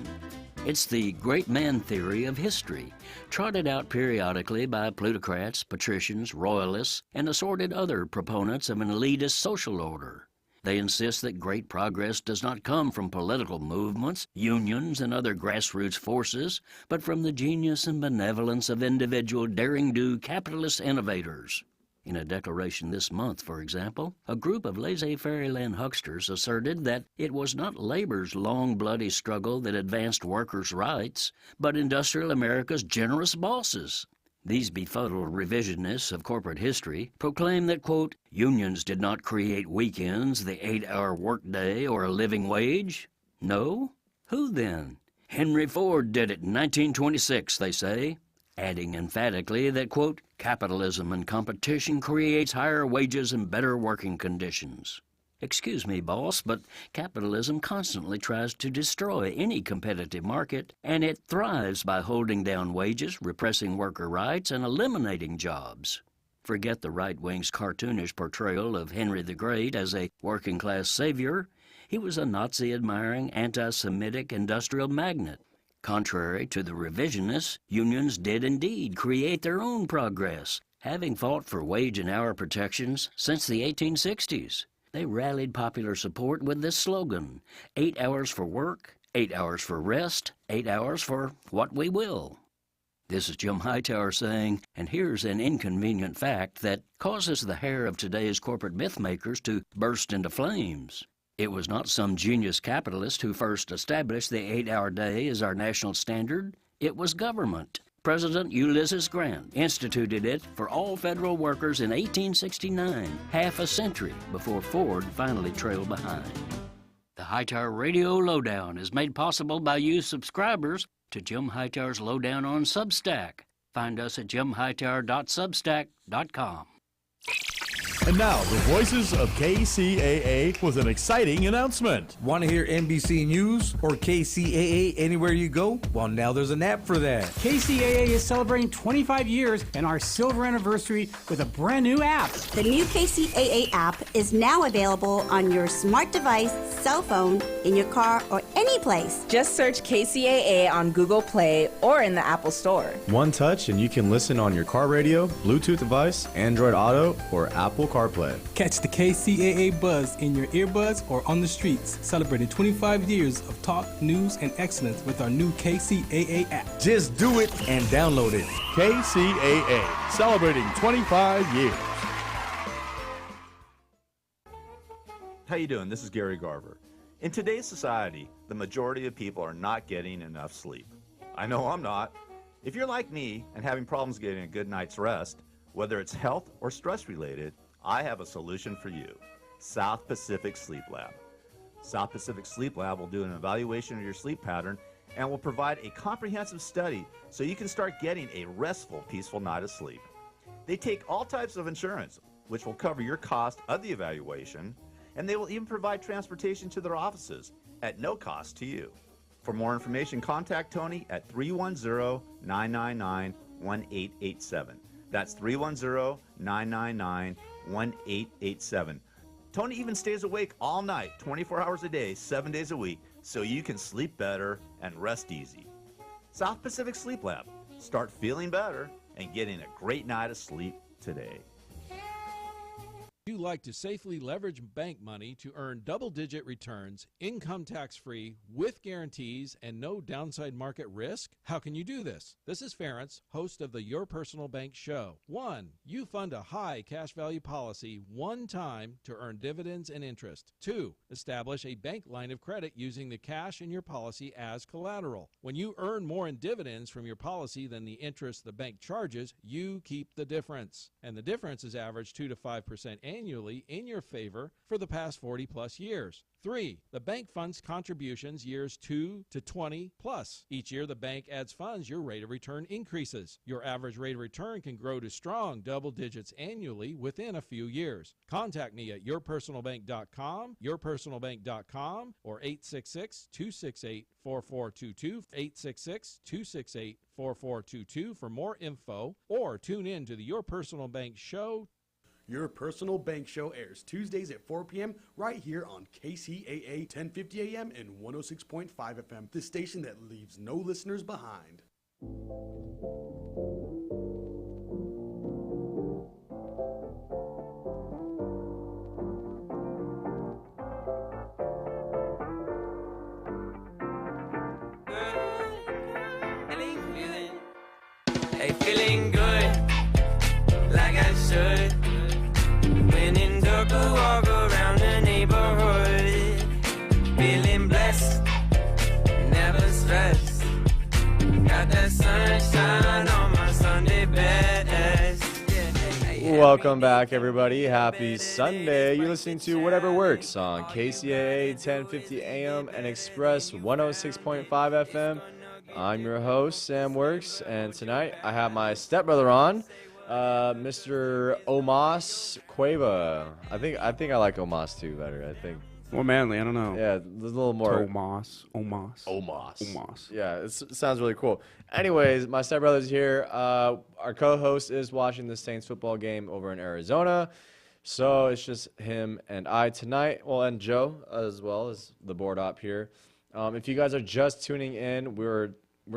It's the great man theory of history, trotted out periodically by plutocrats, patricians, royalists, and assorted other proponents of an elitist social order. They insist that great progress does not come from political movements, unions, and other grassroots forces, but from the genius and benevolence of individual daring-do capitalist innovators. In a declaration this month, for example, a group of laissez-faire land hucksters asserted that it was not labor's long, bloody struggle that advanced workers' rights, but industrial America's generous bosses. These befuddled revisionists of corporate history proclaim that, quote, unions did not create weekends, the 8-hour workday, or a living wage. No? Who then? Henry Ford did it in 1926, they say, adding emphatically that, quote, capitalism and competition creates higher wages and better working conditions. Excuse me, boss, but capitalism constantly tries to destroy any competitive market, and it thrives by holding down wages, repressing worker rights, and eliminating jobs. Forget the right wing's cartoonish portrayal of Henry the Great as a working-class savior. He was a Nazi-admiring, anti-Semitic industrial magnate. Contrary to the revisionists, unions did indeed create their own progress, having fought for wage and hour protections since the 1860s. They rallied popular support with this slogan, 8 hours for work, 8 hours for rest, 8 hours for what we will. This is Jim Hightower saying, and here's an inconvenient fact that causes the hair of today's corporate mythmakers to burst into flames. It was not some genius capitalist who first established the 8-hour day as our national standard. It was government. President Ulysses Grant instituted it for all federal workers in 1869, half a century before Ford finally trailed behind. The Hightower Radio Lowdown is made possible by you subscribers to Jim Hightower's Lowdown on Substack. Find us at jimhightower.substack.com. And now, the voices of KCAA with an exciting announcement. Want to hear NBC News or KCAA anywhere you go? Well, now there's an app for that. KCAA is celebrating 25 years and our silver anniversary with a brand new app. The new KCAA app is now available on your smart device, cell phone, in your car, or any place. Just search KCAA on Google Play or in the Apple Store. One touch and you can listen on your car radio, Bluetooth device, Android Auto, or Apple CarPlay. Catch the KCAA buzz in your earbuds or on the streets, celebrating 25 years of talk, news, and excellence with our new KCAA app. Just do it and download it. KCAA, celebrating 25 years. How you doing? This is Gary Garver. In today's society, the majority of people are not getting enough sleep. I know I'm not. If you're like me and having problems getting a good night's rest, whether it's health or stress related, I have a solution for you. South Pacific Sleep Lab. South Pacific Sleep Lab will do an evaluation of your sleep pattern and will provide a comprehensive study so you can start getting a restful, peaceful night of sleep. They take all types of insurance, which will cover your cost of the evaluation, and they will even provide transportation to their offices at no cost to you. For more information, contact Tony at 310-999-1887. That's 310-999-1887. Tony even stays awake all night, 24 hours a day, 7 days a week, so you can sleep better and rest easy. South Pacific Sleep Lab. Start feeling better and getting a great night of sleep today. You like to safely leverage bank money to earn double-digit returns, income tax-free, with guarantees and no downside market risk? How can you do this? This is Ference, host of the Your Personal Bank Show. 1. You fund a high cash value policy one time to earn dividends and interest. 2. Establish a bank line of credit using the cash in your policy as collateral. When you earn more in dividends from your policy than the interest the bank charges, you keep the difference. And the difference is averaged 2 to 5% annually in your favor for the past 40 plus years. 3. The bank funds contributions years 2 to 20 plus. Each year the bank adds funds, your rate of return increases. Your average rate of return can grow to strong double digits annually within a few years. Contact me at yourpersonalbank.com, yourpersonalbank.com, or 866-268-4422, 866-268-4422 for more info, or tune in to the Your Personal Bank Show. Your Personal Bank Show airs Tuesdays at 4 p.m. right here on KCAA 1050 AM and 106.5 FM, the station that leaves no listeners behind. Hey, feeling good, like I should. When in dark, walk around the neighborhood. Feeling blessed, never stressed. Got that sunshine on my Sunday best. Welcome back, everybody. Happy Sunday. You're listening to Whatever Works on KCAA 1050 AM and Express 106.5 FM. I'm your host, Sam Works, and tonight I have my stepbrother on, Mr. Omas Cueva. I think I like Omas too better. I think. More manly, I don't know. Yeah, there's a little more. Omas. Yeah, it sounds really cool. Anyways, my stepbrother's here. Our co-host is watching the Saints football game over in Arizona. So it's just him and I tonight. Well, and Joe as well as the board op here. If you guys are just tuning in, we're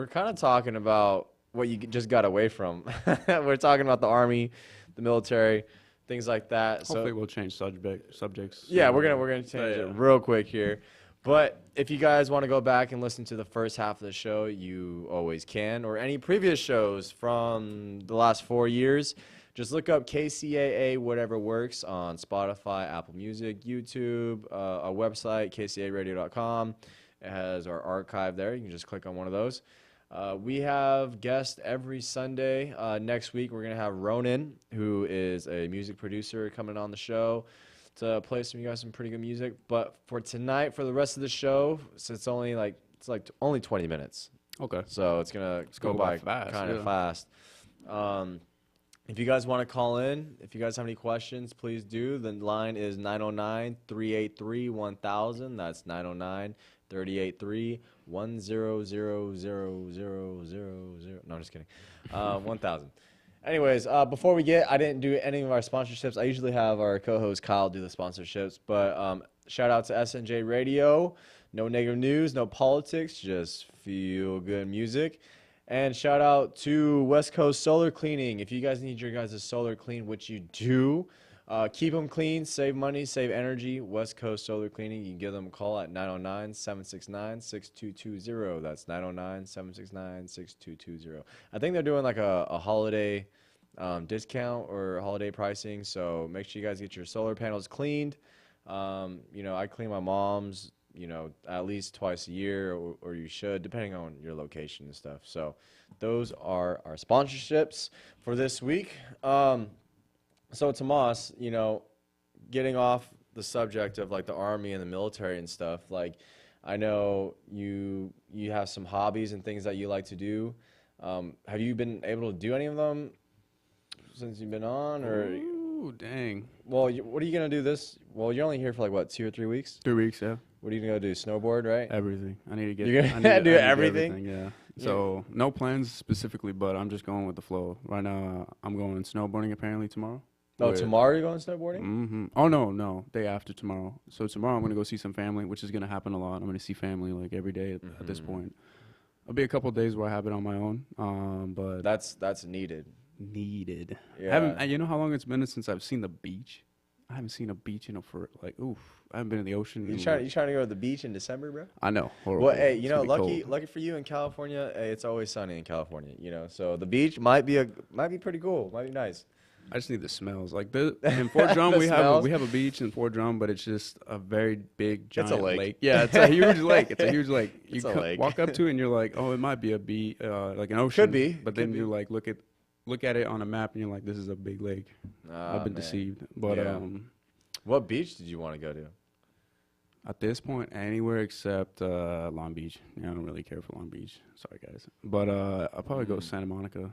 kind of talking about what you just got away from. We're talking about the Army, the military, things like that. Hopefully we'll change subjects. Yeah, we're gonna change it real quick here. But if you guys want to go back and listen to the first half of the show, you always can, or any previous shows from the last 4 years. Just look up KCAA Whatever Works on Spotify, Apple Music, YouTube, our website, kcaradio.com. It has our archive there. You can just click on one of those. We have guests every Sunday. Next week, we're going to have Ronan, who is a music producer, coming on the show to play you guys some pretty good music. But for tonight, for the rest of the show, since it's only only 20 minutes. Okay. So it's going to go by kind of fast. If you guys want to call in, if you guys have any questions, please do. The line is 909-383-1000. That's 909-383-100000. No, I'm just kidding. 1000. Anyways, before I didn't do any of our sponsorships. I usually have our co-host Kyle do the sponsorships, but shout out to SNJ Radio. No negative news, no politics, just feel good music. And shout out to West Coast Solar Cleaning. If you guys need your guys' solar clean, which you do, keep them clean, save money, save energy. West Coast Solar Cleaning. You can give them a call at 909-769-6220. That's 909-769-6220. I think they're doing like a holiday discount or holiday pricing. So make sure you guys get your solar panels cleaned. I clean my mom's, at least twice a year, or you should, depending on your location and stuff. So those are our sponsorships for this week. So Tomas, getting off the subject of like the Army and the military and stuff, like I know you have some hobbies and things that you like to do. Have you been able to do any of them since you've been on, or? Ooh, dang. Well, what are you going to do well, you're only here for like what, 2 or 3 weeks? 3 weeks, yeah. What are you going to do? Snowboard, right? Everything. I need to get. You're going to do everything? Yeah. So no plans specifically, but I'm just going with the flow. Right now, I'm going snowboarding apparently tomorrow. Oh, tomorrow you're going snowboarding? Mm-hmm. Oh, no. Day after tomorrow. So tomorrow I'm going to go see some family, which is going to happen a lot. I'm going to see family like every day at this point. It'll be a couple of days where I have it on my own. But that's needed. Needed. Yeah. You know how long it's been since I've seen the beach? I haven't seen a beach I haven't been in the ocean. You trying to go to the beach in December, bro? I know. Horrible. Well, hey, lucky for you in California. Hey, it's always sunny in California. So the beach might be pretty cool. Might be nice. I just need the smells. Like in Fort Drum, we have a beach in Fort Drum, but it's just a very big giant lake. Yeah, it's a huge lake. It's a huge lake. You walk up to it and you're like, oh, it might be like an ocean. Could be. But then you like look at it on a map and you're like, this is a big lake. I've been deceived. But what beach did you want to go to? At this point, anywhere except Long Beach. I don't really care for Long Beach. Sorry, guys. But I'll probably go Santa Monica.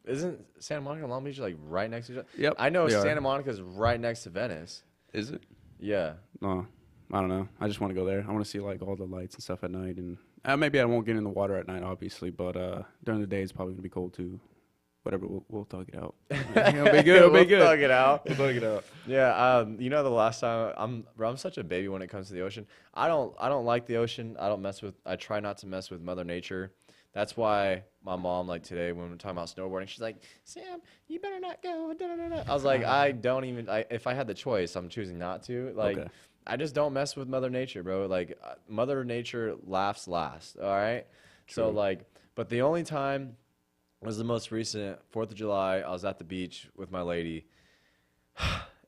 Isn't Santa Monica and Long Beach like right next to each other? Yep. I know Santa Monica is right next to Venice. Is it? Yeah. No, I don't know. I just want to go there. I want to see like all the lights and stuff at night, and maybe I won't get in the water at night, obviously, but during the day it's probably gonna be cold too. Whatever, we'll talk it out. It'll be good. It'll be good. We'll talk it out. We'll talk it out. Yeah. The last time I'm such a baby when it comes to the ocean. I don't like the ocean. I try not to mess with Mother Nature. That's why my mom, like today, when we were talking about snowboarding, she's like, Sam, you better not go. Da, da, da, da. I was like, if I had the choice, I'm choosing not to. Like, okay. I just don't mess with Mother Nature, bro. Like, Mother Nature laughs last, all right? True. So, like, but the only time was the most recent 4th of July. I was at the beach with my lady,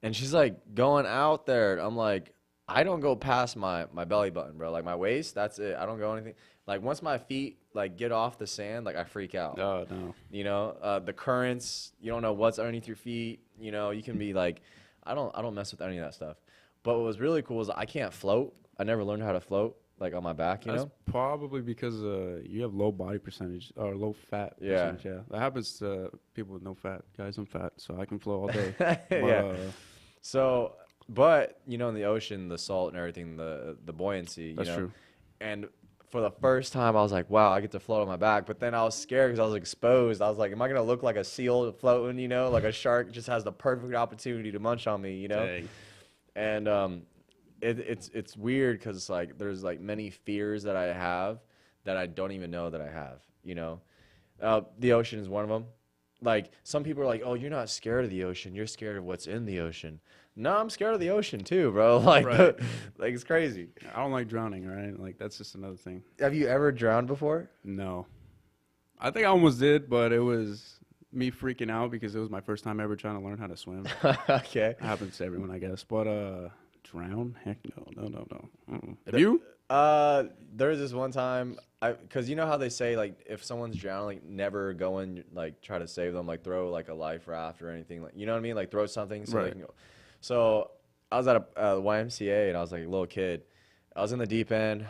and she's like going out there. I'm like, I don't go past my belly button, bro. Like my waist, that's it. I don't go anything. Like once my feet like get off the sand, like I freak out. Oh no. The currents, you don't know what's underneath your feet. You can be like, I don't mess with any of that stuff. But what was really cool is I can't float. I never learned how to float like on my back. That's probably because you have low body percentage or low fat percentage. Yeah, that happens to people with no fat. Guys, I'm fat, so I can float all day. Yeah. So. But, in the ocean, the salt and everything, the buoyancy, That's true. And for the first time, I was like, wow, I get to float on my back. But then I was scared because I was exposed. I was like, am I going to look like a seal floating, like a shark just has the perfect opportunity to munch on me, Dang. And it's weird because, like, there's, like, many fears that I have that I don't even know that I have, The ocean is one of them. Like, some people are like, oh, you're not scared of the ocean. You're scared of what's in the ocean. No, I'm scared of the ocean too, bro. Like, right. Like it's crazy. I don't like drowning, right? Like, that's just another thing. Have you ever drowned before? No. I think I almost did, but it was me freaking out because it was my first time ever trying to learn how to swim. Okay. It happens to everyone, I guess. But drown? Heck no. Mm-mm. Have you? There was this one time, because you know how they say, like, if someone's drowning, like, never go and, like, try to save them, like, throw, like, a life raft or anything. Like, you know what I mean? Like, throw something so they can go. So I was at a YMCA, and I was, like, a little kid. I was in the deep end.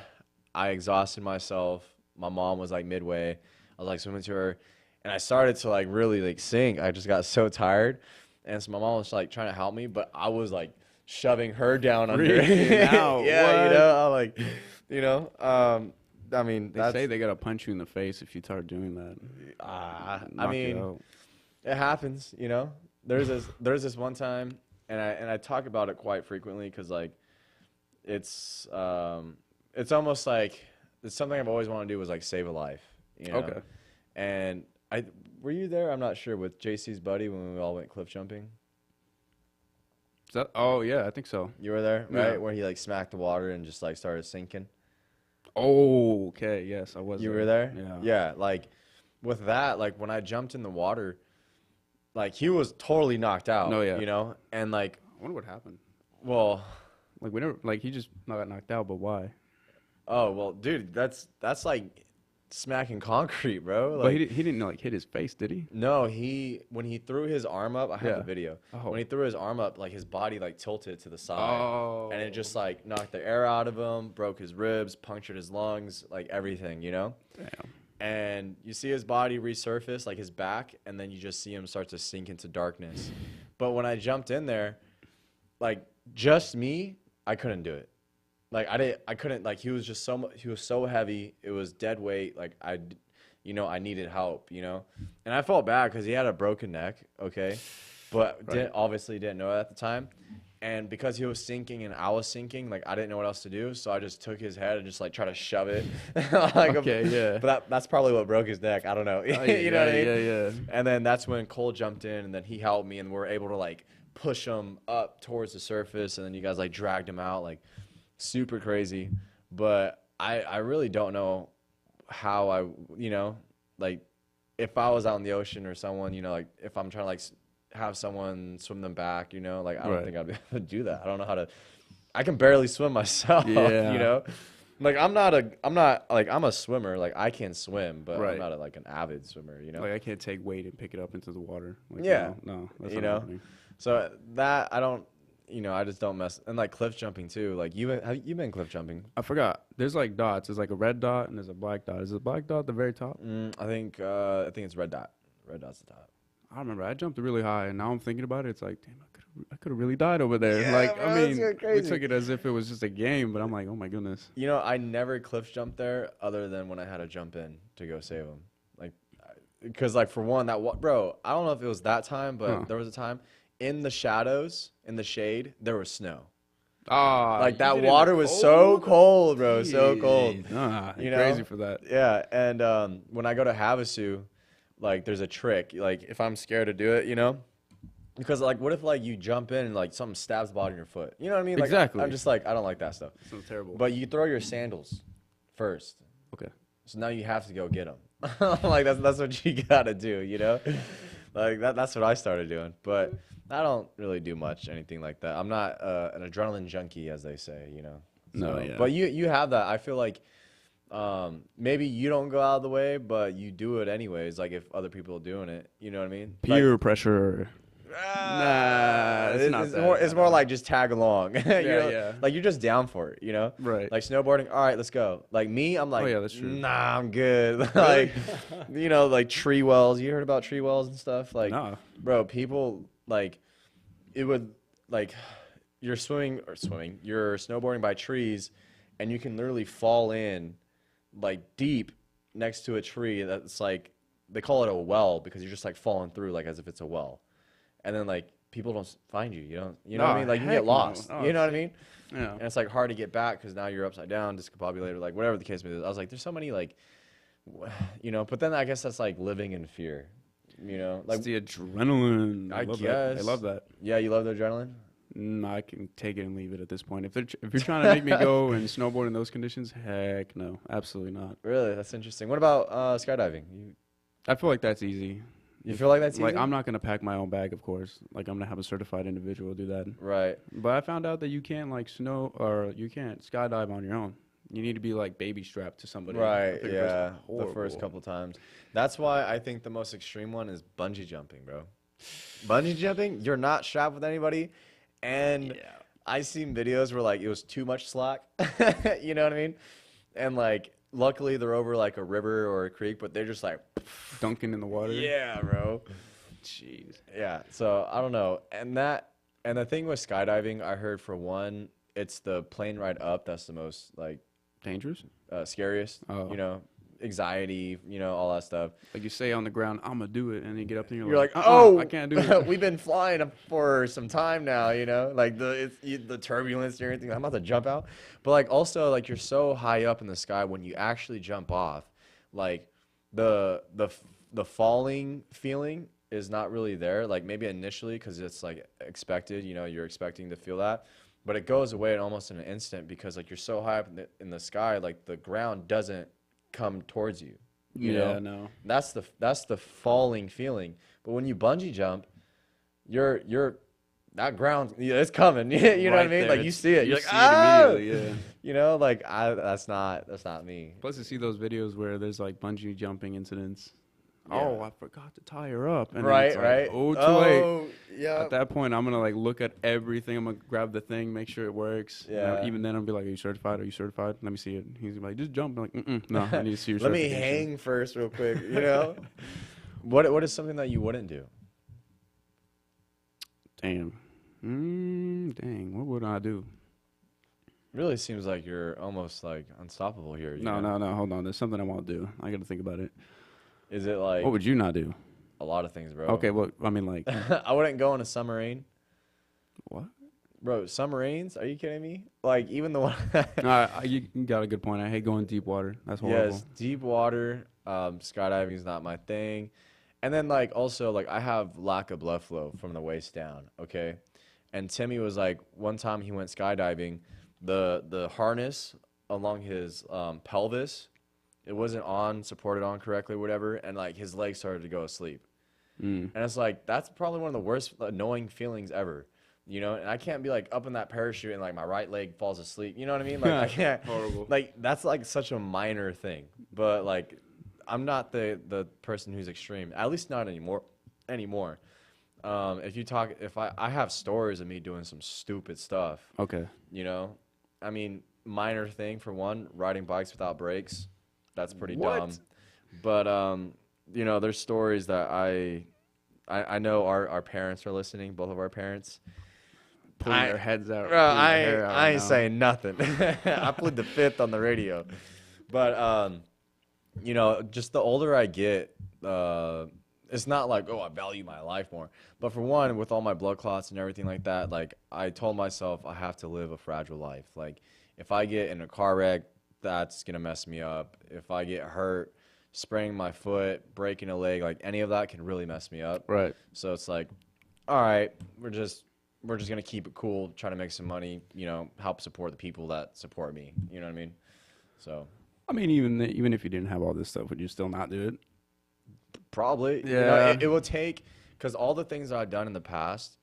I exhausted myself. My mom was, like, midway. I was, like, swimming to her. And I started to, like, really, like, sink. I just got so tired. And so my mom was, like, trying to help me, but I was, like, shoving her down under. Yeah, what? You know, I'm like, you know, I mean, they say they gotta punch you in the face if you start doing that. I mean, it happens, you know. There's this one time, and I talk about it quite frequently because, like, it's almost like it's something I've always wanted to do was, like, save a life, you know? Okay. And were you there? I'm not sure, with JC's buddy when we all went cliff jumping. Oh yeah, I think so. You were there, right? Yeah. Where he, like, smacked the water and just, like, started sinking. Oh, okay. Yes, I was. You were there? Yeah. Yeah. Like, with that, like, when I jumped in the water, like, he was totally knocked out. No, yeah. You know? And, like, I wonder what happened. Well, like, we never, like, he just got knocked out, but why? Oh, well, dude, that's like smacking concrete, bro. Like, But he didn't, like, hit his face, did he? No, when he threw his arm up, I have Yeah. the video. Oh. When he threw his arm up, like, his body, like, tilted to the side. Oh. And it just, like, knocked the air out of him, broke his ribs, punctured his lungs, like, everything, you know? Damn. And you see his body resurface, like, his back, and then you just see him start to sink into darkness. But when I jumped in there, like, just me, I couldn't do it. Like, I couldn't, like, he was so heavy. It was dead weight. Like, I needed help, you know? And I felt bad because he had a broken neck, okay? But obviously didn't know it at the time. And because he was sinking and I was sinking, like, I didn't know what else to do. So I just took his head and just, like, tried to shove it. Like, okay, yeah. But that's probably what broke his neck. I don't know. You know what I mean? Yeah. And then that's when Cole jumped in, and then he helped me, and we were able to, like, push him up towards the surface. And then you guys, like, dragged him out, like, super crazy. But I really don't know how I, you know, like, if I was out in the ocean or someone, you know, like, if I'm trying to, like, have someone swim them back, you know, like, I don't think I'd be able to do that. I don't know how to. I can barely swim myself. You know, like, I'm a swimmer, like, I can swim, but I'm not like an avid swimmer, you know. Like, I can't take weight and pick it up into the water. Like, Yeah. No, that's you not know. happening. So that I don't. You know, I just don't mess. And, like, cliff jumping too. Like, have you been cliff jumping? I forgot. There's, like, dots. There's, like, a red dot and there's a black dot. Is the black dot at the very top? I think it's red dot. Red dot's the top. I remember I jumped really high, and now I'm thinking about it. It's like, damn, I could have really died over there. Yeah, like, bro, I that's mean, crazy. we took it as if it was just a game, but I'm like, oh my goodness. You know, I never cliff jumped there other than when I had to jump in to go save him. Like, because, like, for one, bro, I don't know if it was that time, but there was a time in the shadows, in the shade, there was snow. Like, that water was so cold, bro, so cold. You know, crazy for that. Yeah, and when I go to Havasu, like, there's a trick. Like, if I'm scared to do it, you know, because, like, what if, like, you jump in and, like, something stabs the bottom of your foot? You know what I mean? Like, Exactly. I'm just like, I don't like that stuff. Sounds terrible. But you throw your sandals first. Okay. So now you have to go get them. Like, that's what you gotta do, you know? Like, that's what I started doing. But I don't really do anything like that. I'm not an adrenaline junkie, as they say, you know? No, So, yeah. But you have that. I feel like maybe you don't go out of the way, but you do it anyways, like, if other people are doing it. You know what I mean? Peer pressure. Nah, it's not it's more like just tag along. Yeah. Like, you're just down for it, you know? Right. Like, snowboarding, all right, let's go. Like, me, I'm like, Oh, yeah, that's true. nah, I'm good. Like, you know, like, tree wells. You heard about tree wells and stuff? Like, Nah. bro, people, like, it would, like, you're snowboarding by trees, and you can literally fall in, like, deep next to a tree that's, like, they call it a well because you're just, like, falling through, like, as if it's a well. And then, like, people don't find you. You know what I mean? Like, you heck get lost. no. Oh, you know what I mean? Yeah. And it's, like, hard to get back because now you're upside down, discombobulated, like, whatever the case may be. I was like, there's so many, like, you know, but then I guess that's, like, living in fear, you know? Like, It's the adrenaline. I love guess. that. I love that. Yeah, you love the adrenaline? I can take it and leave it at this point. If you're trying to make me go and snowboard in those conditions, heck no, absolutely not. Really? That's interesting. What about skydiving? I feel like that's easy. You feel like that's like easy? I'm not gonna pack my own bag, of course. Like I'm gonna have a certified individual do that. Right. But I found out that you can't like you can't skydive on your own. You need to be like baby strapped to somebody. Right. I think Yeah. that's The first horrible. couple times. That's why I think the most extreme one is bungee jumping, bro. Bungee jumping, you're not strapped with anybody, and I seen videos where like it was too much slack. You know what I mean? And like, luckily they're over like a river or a creek, but they're just like dunking in the water. Yeah, bro. Jeez. Yeah. So I don't know. And the thing with skydiving, I heard for one, it's the plane ride up that's the most like dangerous, scariest. Oh. You know, anxiety. You know, all that stuff. Like you say on the ground, I'm gonna do it, and you get up there, and You're like, oh, I can't do it. We've been flying for some time now, you know, like the turbulence and everything. I'm about to jump out, but like also like you're so high up in the sky when you actually jump off, like the falling feeling is not really there. Like maybe initially because it's like expected, you know, you're expecting to feel that, but it goes away in almost in an instant because like you're so high up in the sky, like the ground doesn't come towards you. You know? No. That's the falling feeling. But when you bungee jump, you're that ground, it's coming. You know what I mean? there. Like you see it. You're like, see it ah! immediately, yeah. You know, like that's not me. Plus, you see those videos where there's like bungee jumping incidents. Yeah. Oh, I forgot to tie her up. And then Right, it's like, right. Oh, too Oh, late. yeah. At that point, I'm gonna like look at everything. I'm gonna grab the thing, make sure it works. Yeah. Even then, I'll be like, "Are you certified? Are you certified? Let me see it." He's like, "Just jump." I'm like, no, I need to see your Let me certification." hang first, real quick. You know, what is something that you wouldn't do? Damn. Dang. What would I do? Really seems like you're almost like unstoppable here. you No. know? Hold on. There's something I won't do. I got to think about it. Is it like What would you not do? a lot of things, bro? Okay. Well, I mean, like, I wouldn't go on a submarine. what? Bro, submarines? Are you kidding me? Like even the one. You got a good point. I hate going deep water. That's horrible. Yes, deep water. Skydiving is not my thing. And then like also like I have lack of blood flow from the waist down. Okay, and Timmy was like one time he went skydiving, the harness along his pelvis, it wasn't supported on correctly, whatever, and like his legs started to go asleep. And it's like that's probably one of the worst annoying feelings ever. You know, and I can't be like up in that parachute and like my right leg falls asleep. You know what I mean? Like I can't. Horrible. Like that's like such a minor thing, but like I'm not the person who's extreme. At least not anymore. If I have stories of me doing some stupid stuff. Okay. You know, I mean, minor thing for one, riding bikes without brakes. That's pretty What? dumb. But you know, there's stories that I know our parents are listening. Both of our parents. Pulling their heads out. Bro, pulling their hair out I ain't now. saying nothing. I plead the fifth on the radio. But you know, just the older I get, it's not like, oh, I value my life more. But for one, with all my blood clots and everything like that, like I told myself I have to live a fragile life. Like if I get in a car wreck, that's gonna mess me up. If I get hurt, spraining my foot, breaking a leg, like any of that can really mess me up. Right. So it's like, all right, we're just gonna keep it cool, try to make some money, you know, help support the people that support me. You know what I mean? So I mean, even if you didn't have all this stuff, would you still not do it? probably, Yeah. you know, it will take, because all the things that I've done in the past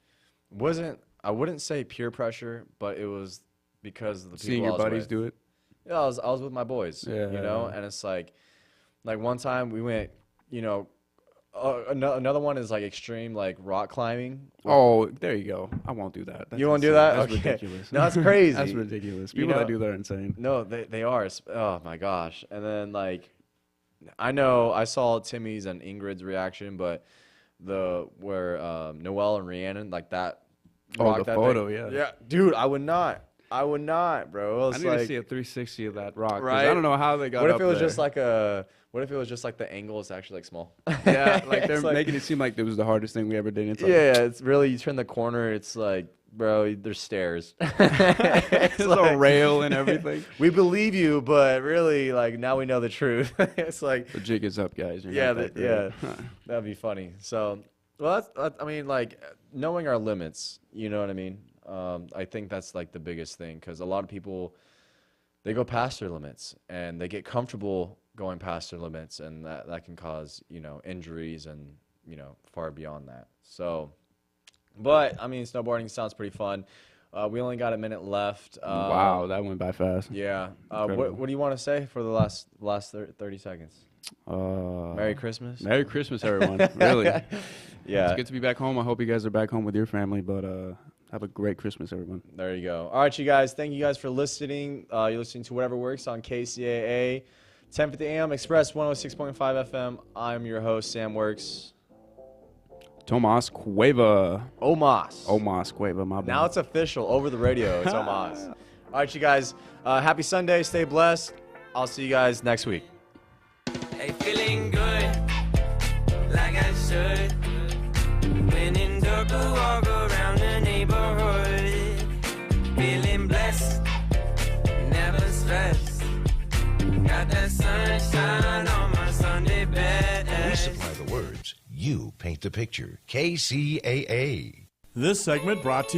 I wouldn't say peer pressure, but it was because of the people Seeing I your was buddies with. do it. Yeah, I was with my boys, you know, and it's like one time we went, you know, another one is like extreme like rock climbing. Oh, there you go. I won't do that. That's You won't do insane. that? That's Okay. ridiculous. No, that's crazy. That's ridiculous. You People know- that do that are insane. No, they are. Oh my gosh. And then like, I know I saw Timmy's and Ingrid's reaction, but where Noelle and Rhiannon like that. Oh, rocked the that photo, thing. yeah. Yeah, dude, I would not, bro. It I was need like, to see a 360 of that rock. 'cause right? I don't know how they got What up if it was there. just like what if it was just like the angle is actually like small? Yeah, like they're It's like- making it seem like it was the hardest thing we ever did. It's like, Yeah, it's really, you turn the corner, it's like, bro, there's stairs. There's a rail and everything. We believe you, but really, like, now we know the truth. It's like, The jig is up, guys. You're yeah, not that yeah, great. that'd be funny. So, well, I mean, like, knowing our limits, you know what I mean? I think that's like the biggest thing, because a lot of people, they go past their limits and they get comfortable going past their limits, and that can cause, you know, injuries and, far beyond that. So, but I mean, snowboarding sounds pretty fun. We only got a minute left. Wow, that went by fast. Yeah. What do you want to say for the last 30 seconds? Merry Christmas. Merry Christmas, everyone. Really. Yeah. It's good to be back home. I hope you guys are back home with your family, but have a great Christmas, everyone. There you go. All right, you guys. Thank you guys for listening. You're listening to Whatever Works on KCAA, 1050 AM, Express 106.5 FM. I'm your host, Sam Works. Tomas Cueva. Omas Cueva, my bad. Now it's official over the radio. It's Omas. All right, you guys. Happy Sunday. Stay blessed. I'll see you guys next week. Hey, feeling good, like I should. When in Durga, walk around the neighborhood. Feeling blessed, never stressed. Got that sunshine on my Sunday best. We supply the words. You paint the picture. KCAA. This segment brought to you